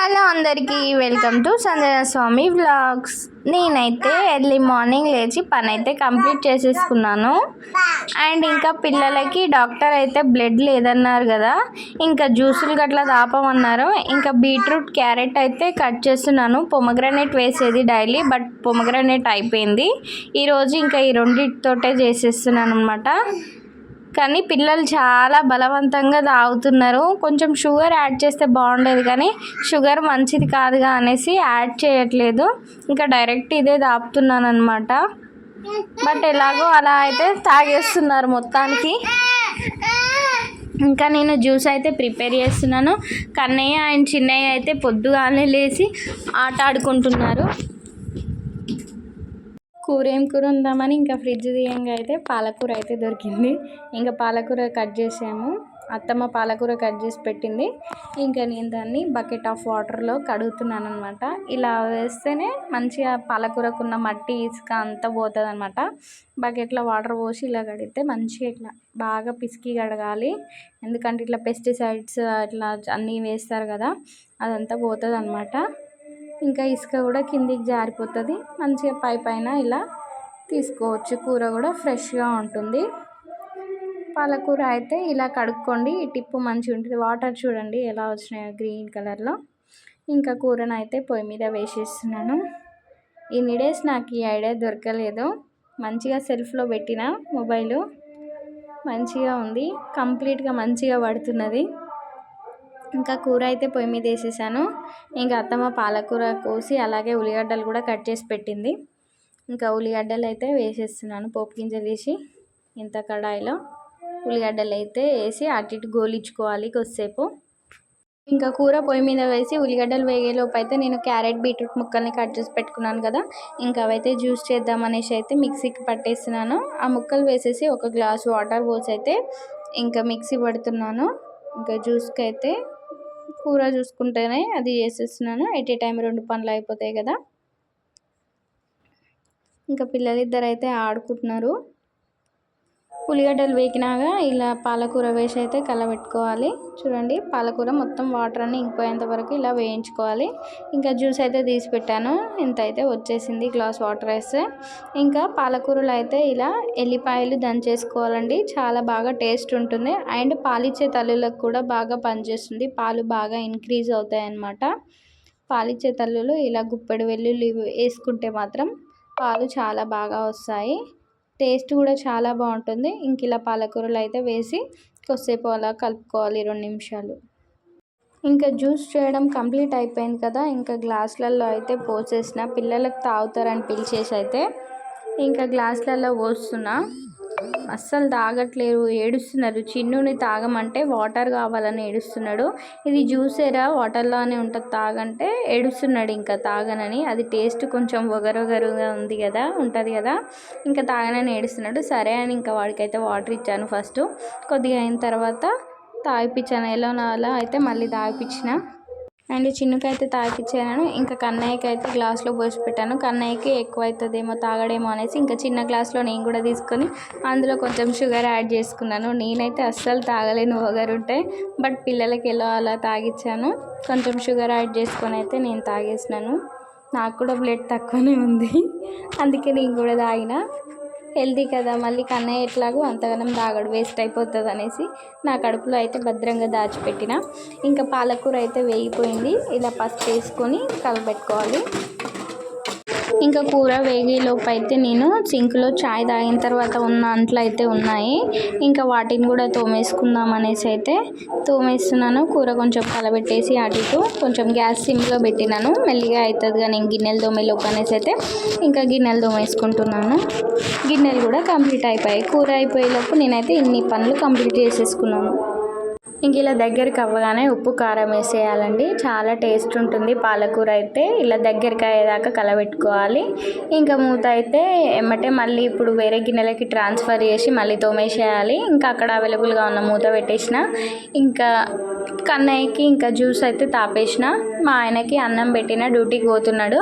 Hello అందరికీ welcome to Sanjana Swami vlogs. నేనైతే early morning లేచి పని అయితే కంప్లీట్ చేసేసుకున్నాను. అండ్ ఇంకా పిల్లలకి డాక్టర్ అయితే బ్లడ్ లేదన్నారు కదా, ఇంకా జ్యూసులు గట్లా తాపమన్నారు. ఇంకా బీట్రూట్ క్యారెట్ అయితే కట్ చేస్తున్నాను. పొమగ్రానేట్ వేసేది డైలీ, బట్ పొమగ్రానేట్ అయిపోయింది ఈరోజు. ఇంకా ఈ రెండింటితోటే చేసేస్తున్నాను అనమాట. కానీ పిల్లలు చాలా బలవంతంగా తాగుతున్నారు. కొంచెం షుగర్ యాడ్ చేస్తే బాగుండేది, కానీ షుగర్ మంచిది కాదుగా అనేసి యాడ్ చేయట్లేదు. ఇంకా డైరెక్ట్ ఇదే తాపుతున్నాను అనమాట. బట్ ఎలాగో అలా అయితే తాగేస్తున్నారు మొత్తానికి. ఇంకా నేను జ్యూస్ అయితే ప్రిపేర్ చేస్తున్నాను. కన్నయ్య అండ్ చిన్నయ్య అయితే పొద్దుగానే లేచి ఆట ఆడుకుంటున్నారు. ఏం కూర ఉందామని ఇంకా ఫ్రిడ్జ్ తీయంగా అయితే పాలకూర అయితే దొరికింది. ఇంకా పాలకూర కట్ చేసాము. అత్తమ్మ పాలకూర కట్ చేసి పెట్టింది. ఇంకా నేను దాన్ని బకెట్ ఆఫ్ వాటర్లో కడుగుతున్నాను అనమాట. ఇలా వేస్తేనే మంచిగా పాలకూరకున్న మట్టి ఇసుక అంతా పోతుంది అనమాట. బకెట్లో వాటర్ పోసి ఇలా కడిగితే మంచిగా ఇట్లా బాగా పిసికి కడగాలి. ఎందుకంటే ఇట్లా పెస్టిసైడ్స్ ఇట్లా అన్నీ వేస్తారు కదా, అదంతా పోతుంది అనమాట. ఇంకా ఇసుక కూడా కిందికి జారిపోతుంది. మంచిగా పైన ఇలా తీసుకోవచ్చు. కూర కూడా ఫ్రెష్గా ఉంటుంది. పాలకూర అయితే ఇలా కడుక్కోండి. ఈ టిప్పు మంచిగా ఉంటుంది. వాటర్ చూడండి ఎలా వచ్చినాయో గ్రీన్ కలర్లో. ఇంకా కూరను అయితే పొయ్యి మీద వేసేస్తున్నాను. ఇన్ని డేస్ నాకు ఈ ఐడియా దొరకలేదు. మంచిగా సెల్ఫ్లో పెట్టిన మొబైలు మంచిగా ఉంది, కంప్లీట్గా మంచిగా పడుతున్నది. ఇంకా కూర అయితే పొయ్యి మీద వేసేసాను. ఇంకా అత్తమ్మ పాలకూర కోసి అలాగే ఉల్లిగడ్డలు కూడా కట్ చేసి పెట్టింది. ఇంకా ఉల్లిగడ్డలు అయితే వేసేస్తున్నాను. పోపు గింజలు వేసి ఇంత కడాయిలో ఉల్లిగడ్డలు అయితే వేసి అటు ఇటు గోలించుకోవాలి కొద్దిసేపు. ఇంకా కూర పొయ్యి మీద వేసి ఉల్లిగడ్డలు వేగేలోపు అయితే నేను క్యారెట్ బీట్రూట్ ముక్కల్ని కట్ చేసి పెట్టుకున్నాను కదా, ఇంకా అవైతే జ్యూస్ చేద్దామనేసి అయితే మిక్సీకి పట్టేస్తున్నాను. ఆ ముక్కలు వేసేసి ఒక గ్లాస్ వాటర్ పోసి అయితే ఇంకా మిక్సీ పడుతున్నాను. ఇంకా జ్యూస్కి అయితే కూర చూసుకుంటేనే అది చేసేస్తున్నాను. ఎట్ ఏ టైం 2 పనులు అయిపోతాయి కదా. ఇంకా పిల్లలిద్దరు అయితే ఆడుకుంటున్నారు. ఉల్లిగడ్డలు వేకినాక ఇలా పాలకూర వేసి అయితే కలబెట్టుకోవాలి. చూడండి, పాలకూర మొత్తం వాటర్ అన్నీ ఇంకిపోయేంత వరకు ఇలా వేయించుకోవాలి. ఇంకా జ్యూస్ అయితే తీసి పెట్టాను. ఇంత అయితే వచ్చేసింది గ్లాస్ వాటర్ వేస్తే. ఇంకా పాలకూరలో అయితే ఇలా ఎల్లిపాయలు దంచేసుకోవాలండి. చాలా బాగా టేస్ట్ ఉంటుంది. అండ్ పాలిచ్చే తల్లులకు కూడా బాగా పనిచేస్తుంది. పాలు బాగా ఇంక్రీజ్ అవుతాయి అన్నమాట. పాలిచ్చే తల్లులు ఇలా గుప్పెడు వెల్లుల్లి వేసుకుంటే మాత్రం పాలు చాలా బాగా వస్తాయి. టేస్ట్ కూడా చాలా బాగుంటుంది. ఇంక ఇలా పాలకూరలు అయితే వేసి కొద్దిసేపు అలా కలుపుకోవాలి 2 నిమిషాలు. ఇంకా జ్యూస్ చేయడం కంప్లీట్ అయిపోయింది కదా. ఇంకా గ్లాసులలో అయితే పోసేసిన. పిల్లలకు తాగుతారని పిలిచేసి అయితే ఇంకా గ్లాసులలో పోస్తున్నా. అస్సలు తాగట్లేరు, ఏడుస్తున్నారు. చిన్నుని తాగమంటే వాటర్ కావాలని ఏడుస్తున్నాడు. ఇది జ్యూసేరా వాటర్లోనే ఉంటుంది తాగంటే ఏడుస్తున్నాడు ఇంకా తాగనని. అది టేస్ట్ కొంచెం ఒగరొగరుగా ఉంది కదా, ఉంటుంది కదా, ఇంకా తాగనని ఏడుస్తున్నాడు. సరే అని ఇంకా వాడికైతే వాటర్ ఇచ్చాను ఫస్ట్. కొద్దిగా అయిన తర్వాత తాగిపించాను. ఎలా అలా అయితే మళ్ళీ తాగిపించిన. అండ్ చిన్నుకైతే తాగిపించాను. ఇంకా కన్నయ్యకి అయితే గ్లాస్లో పోసి పెట్టాను. కన్నయ్యకి ఎక్కువ అవుతుందేమో తాగడేమో అనేసి ఇంకా చిన్న గ్లాస్లో నేను కూడా తీసుకొని అందులో కొంచెం షుగర్ యాడ్ చేసుకున్నాను. నేనైతే అస్సలు తాగలేను ఒగరుంటే, బట్ పిల్లలకి ఎలా అలా తాగిచ్చాను. కొంచెం షుగర్ యాడ్ చేసుకొని అయితే నేను తాగేసినాను. నాకు కూడా బ్లడ్ తక్కువనే ఉంది, అందుకే నేను కూడా తాగిన. హెల్తీ కదా, మళ్ళీ కన్నయ్య ఎట్లాగో అంతగానం తాగడు, వేస్ట్ అయిపోతుంది అనేసి నా కడుపులో అయితే భద్రంగా దాచిపెట్టిన. ఇంకా పాలకూర అయితే వేగిపోయింది. ఇలా పసుపు వేసుకొని కలబెట్టుకోవాలి. ఇంకా కూర వేగేలోపు అయితే నేను సింక్లో చాయ్ తాగిన తర్వాత ఉన్న అంట్లు అయితే ఉన్నాయి. ఇంకా వాటిని కూడా తోమేసుకుందాం అనేసి అయితే తోమేస్తున్నాను. కూర కొంచెం కలబెట్టేసి అటు ఇటు కొంచెం గ్యాస్ సిమ్లో పెట్టినాను. మెల్లిగా అవుతుందిగా నేను గిన్నెలు తోమేలోపు అనేసి అయితే ఇంకా గిన్నెలు తోమేసుకుంటున్నాను. గిన్నెలు కూడా కంప్లీట్ అయిపోయాయి. కూర అయిపోయేలోపు నేనైతే ఇన్ని పనులు కంప్లీట్ చేసేసుకున్నాను. ఇంక ఇలా దగ్గరికి అవ్వగానే ఉప్పు కారం వేసేయాలండి. చాలా టేస్ట్ ఉంటుంది పాలకూర అయితే. ఇలా దగ్గరికి అయ్యేదాకా కలబెట్టుకోవాలి. ఇంకా మూత అయితే ఎమ్మటే మళ్ళీ ఇప్పుడు వేరే గిన్నెలకి ట్రాన్స్ఫర్ చేసి మళ్ళీ తోమేసేయాలి. ఇంకా అక్కడ అవైలబుల్గా ఉన్న మూత పెట్టేసిన. ఇంకా కన్నయ్యకి ఇంకా జ్యూస్ అయితే తాపేసిన. మా ఆయనకి అన్నం పెట్టిన, డ్యూటీకి పోతున్నాడు.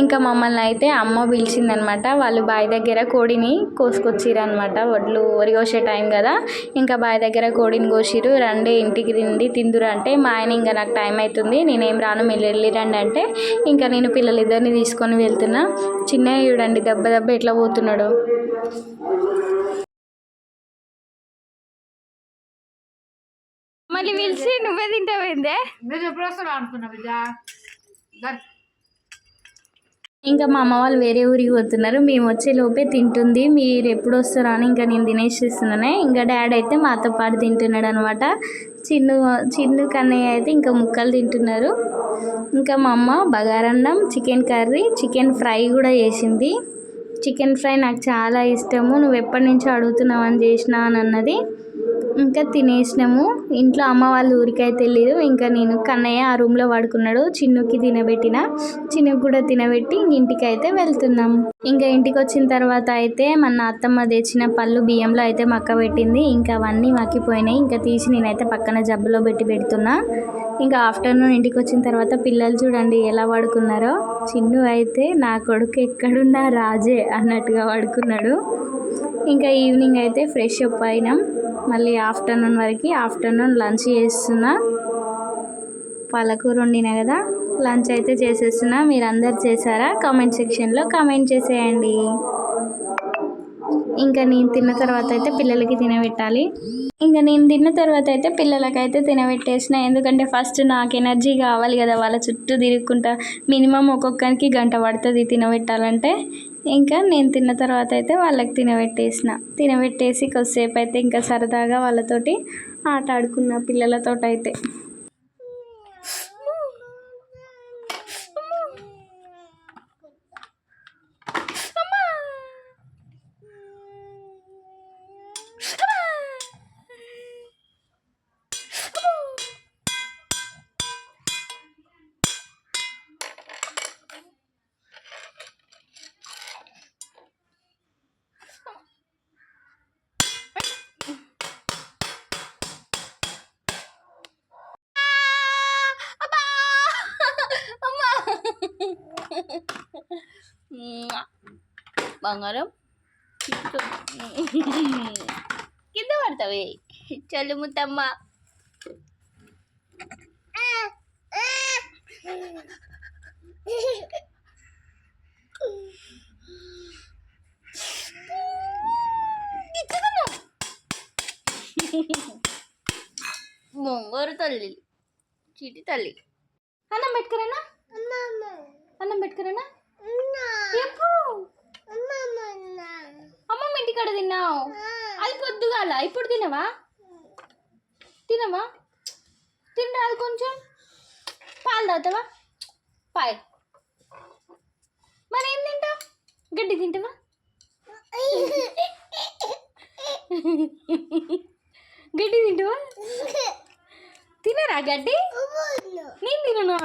ఇంకా మమ్మల్ని అయితే అమ్మ పిలిచిందనమాట. వాళ్ళు బావి దగ్గర కోడిని కోసుకొచ్చిరనమాట. వడ్లు వరి కోసే టైం కదా, ఇంకా బావి దగ్గర కోడిని కోసిరు. రండి ఇంటికి రండి తిందురు అంటే మా ఆయన ఇంకా నాకు టైం అవుతుంది నేనేం రాను మీరు వెళ్ళిరండి అంటే ఇంకా నేను పిల్లలిద్దరిని తీసుకొని వెళ్తున్నా. చిన్నయ్య చూడండి దెబ్బ దెబ్బ ఎట్లా పోతున్నాడు. మళ్ళీ పిలిచి నువ్వే తింటావేందే ఇంకా మా అమ్మ వాళ్ళు వేరే ఊరికి పోతున్నారు. మేము వచ్చే లోపే తింటుంది. మీరు ఎప్పుడు వస్తారో అని ఇంకా నేను తినేసిస్తున్నానే. ఇంకా డాడీ అయితే మాతో పాటు తింటున్నాడు అనమాట. చిన్ను కన్నయ్య అయితే ఇంకా ముక్కలు తింటున్నారు. ఇంకా మా అమ్మ బగారన్నం, చికెన్ కర్రీ, చికెన్ ఫ్రై కూడా చేసింది. చికెన్ ఫ్రై నాకు చాలా ఇష్టము. నువ్వు ఎప్పటి నుంచో అడుగుతున్నావు అని చేసిన అని అన్నది. ఇంకా తినేసినాము. ఇంట్లో అమ్మ వాళ్ళ ఊరికైతే తెలియదు. ఇంకా నేను కన్నయ్య ఆ రూమ్లో పడుకున్నాడు. చిన్నుకి తినబెట్టిన, చిన్నుకి కూడా తినబెట్టి ఇంటికి అయితే వెళ్తున్నాం. ఇంకా ఇంటికి వచ్చిన తర్వాత అయితే మన అత్తమ్మ తెచ్చిన పళ్ళు బియ్యంలో అయితే మక్క పెట్టింది. ఇంకా అవన్నీ మక్కిపోయినాయి. ఇంకా తీసి నేనైతే పక్కన జబ్బులో పెడుతున్నా. ఇంకా ఆఫ్టర్నూన్ ఇంటికి వచ్చిన తర్వాత పిల్లలు చూడండి ఎలా పడుకున్నారో. చిన్ను అయితే నా కొడుకు ఎక్కడున్నా రాజే అన్నట్టుగా పడుకున్నాడు. ఇంకా ఈవినింగ్ అయితే ఫ్రెష్ అప్ అయినాం. మళ్ళీ ఆఫ్టర్నూన్ లంచ్ చేస్తున్నా. పాలకూర వండినా కదా, లంచ్ అయితే చేసేస్తున్నా. మీరు అందరు చేశారా? కామెంట్ సెక్షన్లో కామెంట్ చేసేయండి. ఇంకా నేను తిన్న తర్వాత అయితే పిల్లలకి తినబెట్టాలి. ఇంకా నేను తిన్న తర్వాత అయితే పిల్లలకైతే తినబెట్టేసిన. ఎందుకంటే ఫస్ట్ నాకు ఎనర్జీ కావాలి కదా, వాళ్ళ చుట్టూ తిరుగుకుంటా మినిమం ఒక్కొక్కరికి గంట పడుతుంది తినబెట్టాలంటే. ఇంకా నేను తిన్న తర్వాత అయితే వాళ్ళకి తినబెట్టేసి కొద్దిసేపు అయితే ఇంకా సరదాగా వాళ్ళతోటి ఆట ఆడుకున్న పిల్లలతో అయితే. బంగారం కింద పడతావే చల్లు ముత్తమ్మ. బొంగోరు తల్లి చీటి తల్లి. అన్నం పెట్టుకురానా? అన్నం పెట్టుకురానా? ఎప్పుడు అమ్మమ్మ ఇంటికాడ తిన్నావు? అది పొద్దుగాల. ఇప్పుడు తినవా? తినరాదు కొంచెం. పాలు తాగుతావా? పాయ్. మరి ఏం తింటావు? గడ్డి తింటావా? గడ్డి తింటావా? తినరా గడ్డి? నేను తిననా?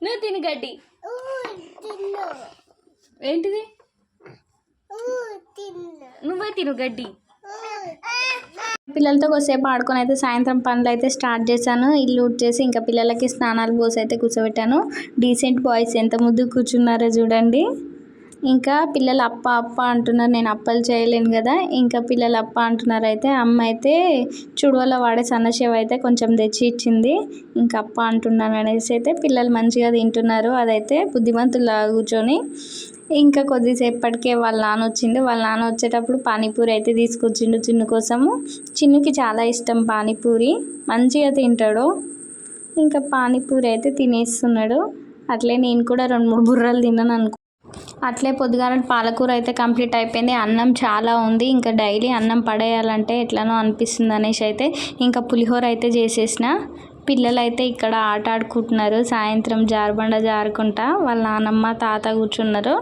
నువ్వు తిను గడ్డి. ఏంటిది? నువ్వే తిను గడ్డి. పిల్లలతో కొద్దిసేపు ఆడుకొని అయితే సాయంత్రం పనులు అయితే స్టార్ట్ చేశాను. ఇల్లు ఊడ్చేసి ఇంకా పిల్లలకి స్నానాలు పోసి అయితే కూర్చోబెట్టాను. డీసెంట్ బాయ్స్ ఎంత ముద్దు కూర్చున్నారో చూడండి. ఇంకా పిల్లలు అప్ప అంటున్నారు. నేను అప్పలు చేయలేను కదా, ఇంకా పిల్లలు అప్ప అంటున్నారు. అయితే అమ్మ అయితే చుడువలో వాడే సన్నసేవ అయితే కొంచెం తెచ్చి ఇచ్చింది. ఇంకా అప్ప అంటున్నాను అనేసి అయితే పిల్లలు మంచిగా తింటున్నారు. అదైతే బుద్ధిమంతులా కూర్చొని. ఇంకా కొద్దిసేపటికే వాళ్ళ నాన్న వచ్చేటప్పుడు పానీపూరి అయితే తీసుకొచ్చిండు చిన్ను కోసము. చిన్నుకి చాలా ఇష్టం పానీపూరి, మంచిగా తింటాడు. ఇంకా పానీపూరి అయితే తినేస్తున్నాడు. అట్లే నేను కూడా 2-3 బుర్రలు తిన్నాను అనుకో. అట్లే పొద్దుగాల పాలకూర అయితే కంప్లీట్ అయిపోయింది. అన్నం చాలా ఉంది. ఇంకా డైలీ అన్నం పడేయాలంటే ఎట్లనో అనిపిస్తుంది అనేసి అయితే ఇంకా పులిహోర అయితే చేసేసిన. పిల్లలు అయితే ఇక్కడ ఆట ఆడుకుంటున్నారు. సాయంత్రం జారుబండ జారుకుంటా వాళ్ళ నాన్నమ్మ తాత కూర్చున్నారు.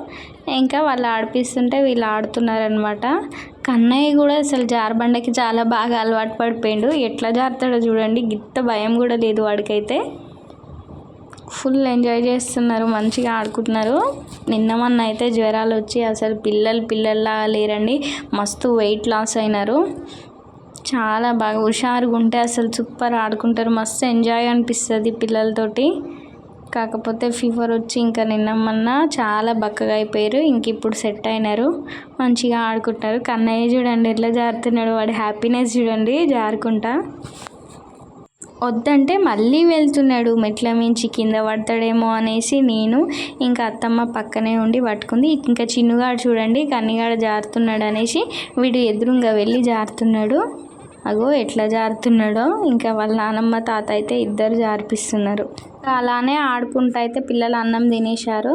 ఇంకా వాళ్ళు ఆడిపిస్తుంటే వీళ్ళు ఆడుతున్నారనమాట. కన్నయ్య కూడా అసలు జారుబండకి చాలా బాగా అలవాటు పడిపోయిండు. ఎట్లా జారుతాడో చూడండి. గిత్త భయం కూడా లేదు వాడికైతే. ఫుల్ ఎంజాయ్ చేస్తున్నారు, మంచిగా ఆడుకుంటున్నారు. మొన్న అయితే జ్వరాలు వచ్చి అసలు పిల్లల్లా లేరండి. మస్తు వెయిట్ లాస్ అయినారు. చాలా బాగా హుషారుగా ఉంటే అసలు సూపర్ ఆడుకుంటారు. మస్తు ఎంజాయ్ అనిపిస్తుంది పిల్లలతోటి. కాకపోతే ఫీవర్ వచ్చి ఇంకా నిన్న మొన్న చాలా బక్కగా అయిపోయారు. ఇంక ఇప్పుడు సెట్ అయినారు, మంచిగా ఆడుకుంటారు. కన్నయ్య చూడండి ఎట్లా జారుతున్నాడు, వాడి హ్యాపీనెస్ చూడండి జారుకుంటా. వద్దంటే మళ్ళీ వెళ్తున్నాడు, మెట్ల మించి కింద పడతాడేమో అనేసి నేను ఇంకా అత్తమ్మ పక్కనే ఉండి పట్టుకుంది. ఇంకా చిన్నుగాడు చూడండి కన్నిగాడు జారుతున్నాడు అనేసి వీడు ఎదురుగా వెళ్ళి జారుతున్నాడు. అగో ఎట్లా జారుతున్నాడో. ఇంకా వాళ్ళ నానమ్మ తాత అయితే ఇద్దరు జారిపిస్తున్నారు. అలానే ఆడుకుంటూ అయితే పిల్లలు అన్నం తినేశారు.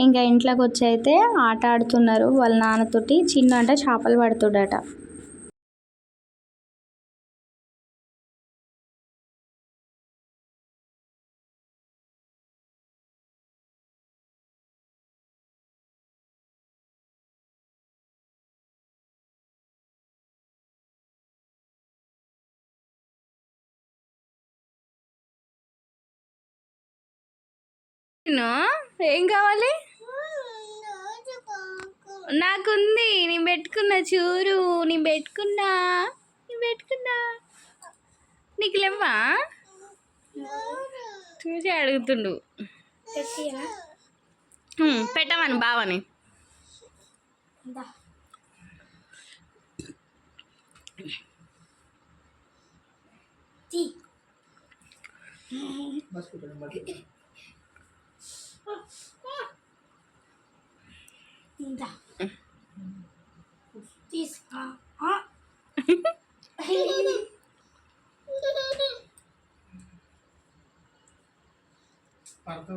ఇంకా ఇంట్లోకి వచ్చి అయితే ఆట ఆడుతున్నారు వాళ్ళ నాన్నతోటి. చిన్న అంటే చేపలు పడుతుడట. ఏం కావాలి? నాకుంది, నేను పెట్టుకున్నా చూరు, నేను పెట్టుకున్నా నీకు లేవా? చూసి అడుగుతుండు. పెట్టమని బావని.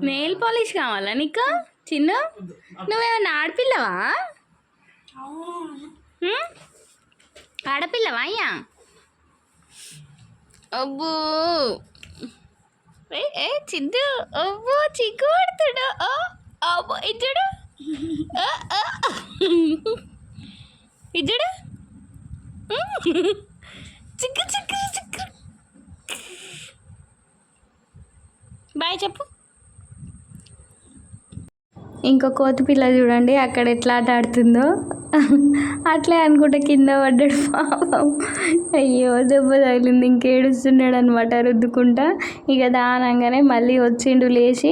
నెయిల్ పాలిష్ కావాలా నీకు? చిన్న నువ్వేమన్నా ఆడపిల్లవా? ఆడపిల్లవా అయ్యా? అబ్బో ఏ చిద్దు, అబ్బో చిక్కు పడుతుడు. అబ్బో ఇచ్చుడు ఇచ్చుడు చిక్కు చిక్కు చిక్కు. బాయ్ చెప్పు. ఇంకో కోతి పిల్ల చూడండి అక్కడ ఎట్లా ఆట ఆడుతుందో. అట్లే అనుకుంటే కింద పడ్డాడు పాపం. అయ్యో దెబ్బ తగిలింది. ఇంకేడుస్తున్నాడు అనమాట రుద్దుకుంటా. ఇక దానంగానే మళ్ళీ వచ్చిండు లేచి.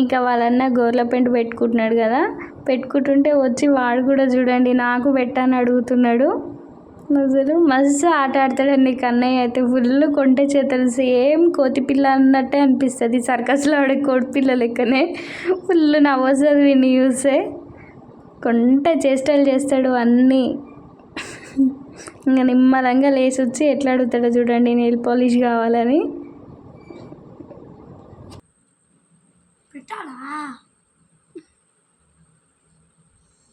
ఇంకా వాళ్ళన్న గోర్ల పెంట పెట్టుకుంటున్నాడు కదా, పెట్టుకుంటుంటే వచ్చి వాడు కూడా చూడండి నాకు పెట్టని అడుగుతున్నాడు. అసలు మస్తు ఆట ఆడతాడండి కన్నయ్య అయితే. ఫుల్ కొంటె చేతలు, సేమ్ కోతి పిల్ల అన్నట్టే అనిపిస్తుంది. సర్కస్లో ఆడే కోటి పిల్ల లెక్కనే. ఫుల్ నవ్వొస్తుంది వీడిని చూస్తే. కొంటె చేష్టలు చేస్తాడు అన్నీ. ఇంకా నిమ్మలంగా లేచి వచ్చి ఎట్లా అడుగుతాడో చూడండి నెయిల్ పాలిష్ కావాలని.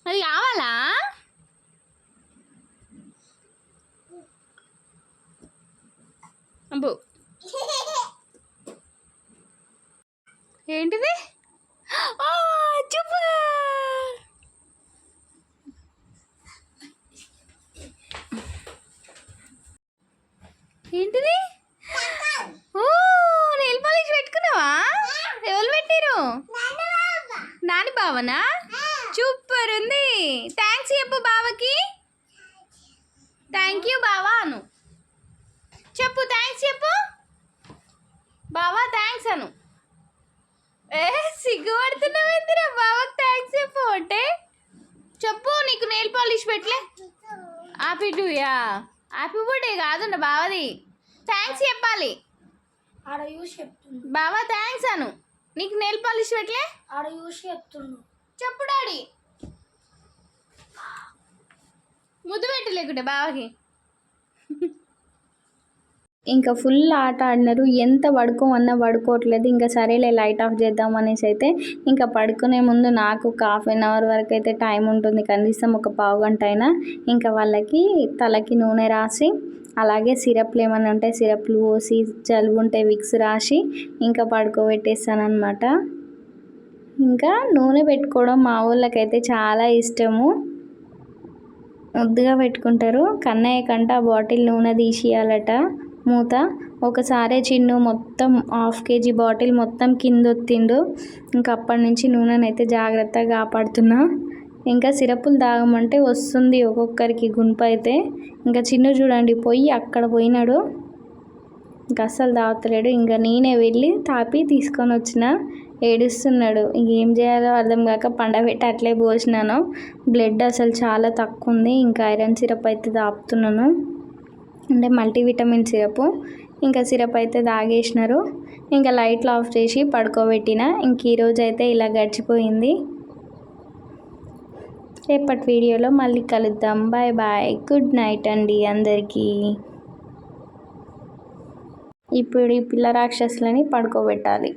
అది కావాలా? అబ్బో ఏంటిది? చూపు ఏంటిది? ఓ నెయిల్ పాలిష్ పెట్టుకున్నావా? ఎవరు పెట్టారు? నాని బావనా? సూపర్ ఉంది. థ్యాంక్స్ చెప్పు బావకి. థ్యాంక్ యూ బావా అను. చెప్పు థ్యాంక్స్ చెప్పు బావా. థ్యాంక్స్ అను. సిగ్గుపడుతున్నావేందిరా బావకి థ్యాంక్స్ చెప్పు అంటే. చెప్పు నీకు నెయిల్ పాలిష్ పెట్టలే. హ్యాపీ టు యా హ్యాపీ బర్త్డే కాదుండ బావది. థ్యాంక్స్ చెప్పాలి బావా. థ్యాంక్స్ అను. నీకు నెయిల్ పాలిష్ పెట్టలే. చెప్పు డాడీ. ముద్దు పెట్టలేకుంటే బావకి. ఇంకా ఫుల్ ఆట ఆడినారు. ఎంత పడుకోమన్నా పడుకోవట్లేదు. ఇంకా సరేలే లైట్ ఆఫ్ చేద్దాం అనేసి అయితే ఇంకా పడుకునే ముందు నాకు ఒక ½ వరకు అయితే టైం ఉంటుంది, కనీసం ఒక పావు గంట అయినా. ఇంకా వాళ్ళకి తలకి నూనె రాసి, అలాగే సిరప్లు ఏమైనా ఉంటే సిరప్లు పోసి, జలుబు ఉంటే విక్స్ రాసి ఇంకా పడుకోబెట్టేస్తాను అనమాట. ఇంకా నూనె పెట్టుకోవడం మా వాళ్ళకైతే చాలా ఇష్టము, ముద్దుగా పెట్టుకుంటారు. కన్నయ్య కంట బాటిల్ నూనె తీసియాలట మూత. ఒకసారి చిన్ను మొత్తం ½ kg బాటిల్ మొత్తం కింద ఒత్తిండు. ఇంకా అప్పటి నుంచి నూనెనైతే జాగ్రత్తగా కాపాడుతున్నా. ఇంకా సిరపులు తాగమంటే వస్తుంది ఒక్కొక్కరికి గుంపు అయితే. ఇంకా చిన్ను చూడండి పోయి అక్కడ పోయినాడు. ఇంకా అస్సలు తాగుతలేడు. ఇంకా నేనే వెళ్ళి తాపి తీసుకొని వచ్చిన. ఏడుస్తున్నాడు. ఇంకేం చేయాలో అర్థం కాక పండబెట్టి అట్లే పోసినాను. బ్లడ్ అసలు చాలా తక్కువ ఉంది. ఇంకా ఐరన్ సిరప్ అయితే తాపుతున్నాను, అంటే మల్టీవిటమిన్ సిరప్. ఇంకా సిరప్ అయితే తాగేసినారు. ఇంకా లైట్లు ఆఫ్ చేసి పడుకోబెట్టిన. ఇంక ఈరోజు అయితే ఇలా గడిచిపోయింది. రేపటి వీడియోలో మళ్ళీ కలుద్దాం. బాయ్ బాయ్, గుడ్ నైట్ అండి అందరికీ. ఇప్పుడు ఈ పిల్ల రాక్షసులని పడుకోబెట్టాలి.